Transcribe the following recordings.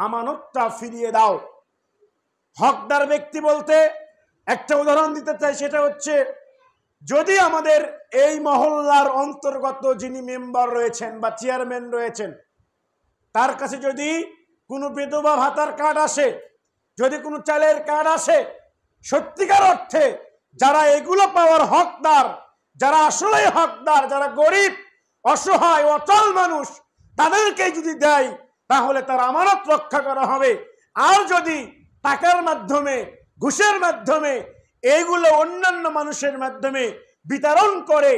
আমানতটা ফিরিয়ে দাও। হকদার ব্যক্তি বলতে একটা উদাহরণ দিতে চাই, সেটা হচ্ছে যদি আমাদের এই মহল্লার অন্তর্গত যিনি মেম্বার রয়েছেন বা চেয়ারম্যান রয়েছেন, তার কাছে যদি কোনো বিধবা ভাতার কার্ড আসে, যদি কোনো চালের কার্ড আসে, সত্যিকার অর্থে যারা এগুলো পাওয়ার হকদার, যারা আসলেই হকদার, যারা গরিব অসহায় অচল মানুষ, তাদেরকে যদি দেয় তাহলে তার আমানত রক্ষা করা হবে। আর যদি টাকার মাধ্যমে, ঘুষের মাধ্যমে এইগুলো অন্যান্য মানুষের মাধ্যমে বিতরণ করে,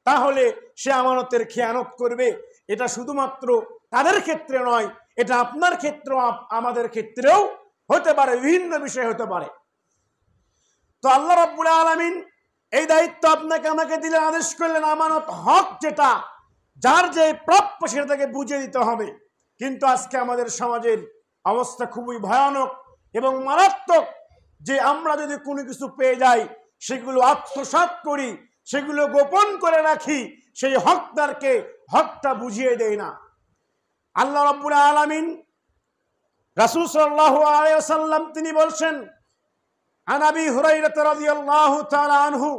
তাহলে সে আমানতের খেয়ানত করবে। এটা শুধুমাত্র তাদের ক্ষেত্রে নয়, এটা আপনার ক্ষেত্রেও, আমাদের ক্ষেত্রেও হতে পারে, বিভিন্ন বিষয় হতে পারে। তো আল্লাহ রাব্বুল আলামিন এই দায়িত্ব আপনাকে আমাকে দিলেন, আদেশ করলেন আমানত হক যেটা, যার যে প্রাপ্য সেটা তাকে বুঝিয়ে দিতে হবে। কিন্তু আজকে আমাদের সমাজের অবস্থা খুবই ভয়ানক এবং মারাত্মক, যে আমরা যদি কোনো কিছু পেয়ে যাই সেগুলো আত্মসাৎ করি, সেগুলো গোপন করে রাখি, সেই হকদারকে হকটা বুঝিয়ে দেয় না। আল্লাহ রাব্বুল আলামিন, রাসূল সাল্লাল্লাহু আলাইহি ওয়াসাল্লাম তিনি বলছেন, আন আবি হুরায়রা রাদিয়াল্লাহু তাআলা আনহু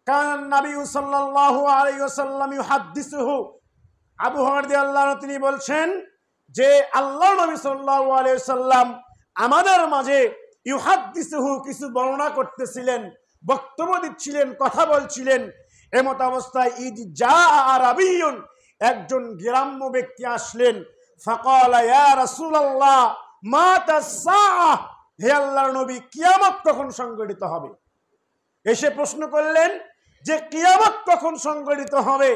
কানা নবী সাল্লাল্লাহু আলাইহি ওয়াসাল্লাম ইউহাদ্দিসুহু, আবু হুরায়রা রাদিয়াল্লাহু আনহু তিনি বলছেন যে আল্লাহর নবী সাল্লাল্লাহু আলাইহি ওয়াসাল্লাম আমাদের মাঝে ইউহাদ্দিসুহু কিছু বর্ণনা করতেছিলেন, বক্তব্য দিচ্ছিলেন, কথা বলছিলেন। এমত অবস্থায় ইদ জাআ আরাবিয়ুন, একজন গ্রাম্য ব্যক্তি আসলেন। ফাকালা ইয়া রাসূলুল্লাহ মাতা সাআহ, হে আল্লাহর নবী কিয়ামত কখন সংঘটিত হবে? এসে প্রশ্ন করলেন যে কিয়ামত কখন সংঘটিত হবে?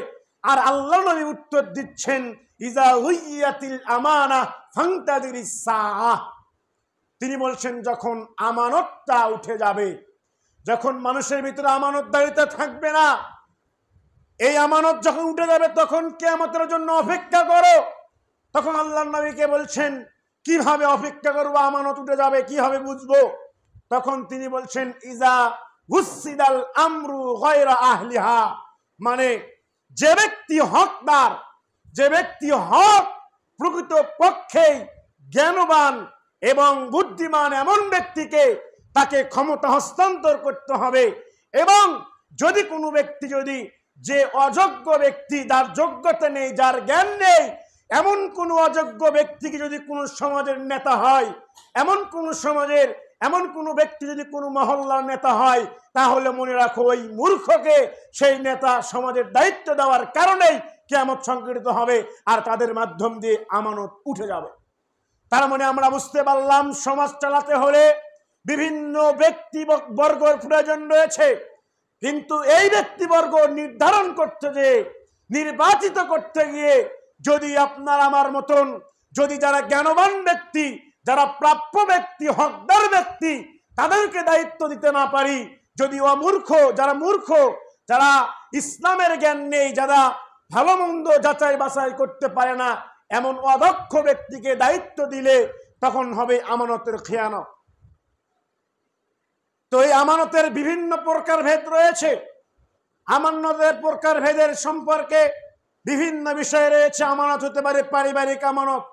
আর আল্লাহর নবী উত্তর দিচ্ছেন ইজা হুইয়াতিল আমানা ফান্তাদিরিস সাআহ, তিনি বলছেন যখন আমানতটা উঠে যাবে, যখন মানুষের ভিতরে আমানতদারিতা থাকবে না, এই আমানত যখন উঠে যাবে তখন কিয়ামতের জন্য অপেক্ষা করো। তখন আল্লাহর নবীকে বলছেন কিভাবে অপেক্ষা করবো, আমানত উঠে যাবে কিভাবে বুঝবো? তখন তিনি বলছেন ইজা হুসিদাল আমরু গায়রা আহলিহা, মানে যে ব্যক্তি হকদার, যে ব্যক্তি হক প্রকৃত পক্ষে জ্ঞানবান এবং বুদ্ধিমান, এমন ব্যক্তিকে তাকে ক্ষমতা হস্তান্তর করতে হবে। এবং যদি কোনো ব্যক্তি, যদি যে অযোগ্য ব্যক্তি, যার যোগ্যতা নেই, যার জ্ঞান নেই, এমন কোন অযোগ্য ব্যক্তিকে যদি কোনো সমাজের নেতা হয়, এমন কোন সমাজের এমন কোন ব্যক্তি যদি কোনো মহল্লার নেতা হয়, তাহলে মনে রাখো ওই মূর্খকে সেই নেতা সমাজের দায়িত্ব দেওয়ার কারণেই কিয়ামত সংঘটিত হবে, আর তাদের মাধ্যম দিয়ে আমানত উঠে যাবে। তার মানে আমরা বুঝতে পারলাম সমাজ চালাতে হলে বিভিন্ন ব্যক্তিবর্গের প্রয়োজন রয়েছে, কিন্তু এই ব্যক্তিবর্গ নির্ধারণ করতে যে, নির্বাচিত করতে গিয়ে যদি আপনার আমার মতন, যদি যারা জ্ঞানবান ব্যক্তি, যারা প্রাপ্য ব্যক্তি, হকদার ব্যক্তি, তাদেরকে দায়িত্ব দিতে না পারি, যদি অমূর্খ, যারা মূর্খ, যারা ইসলামের জ্ঞান নেই, যারা ভালো মন্দ যাচাই বাছাই করতে পারে না, এমন অদক্ষ ব্যক্তিকে দায়িত্ব দিলে তখন হবে আমানতের খেয়ানত। তো এই আমানতের বিভিন্ন প্রকার ভেদ রয়েছে। আমানতের প্রকার ভেদের সম্পর্কে বিভিন্ন বিষয় রয়েছে। আমানত হতে পারে পারিবারিক আমানত,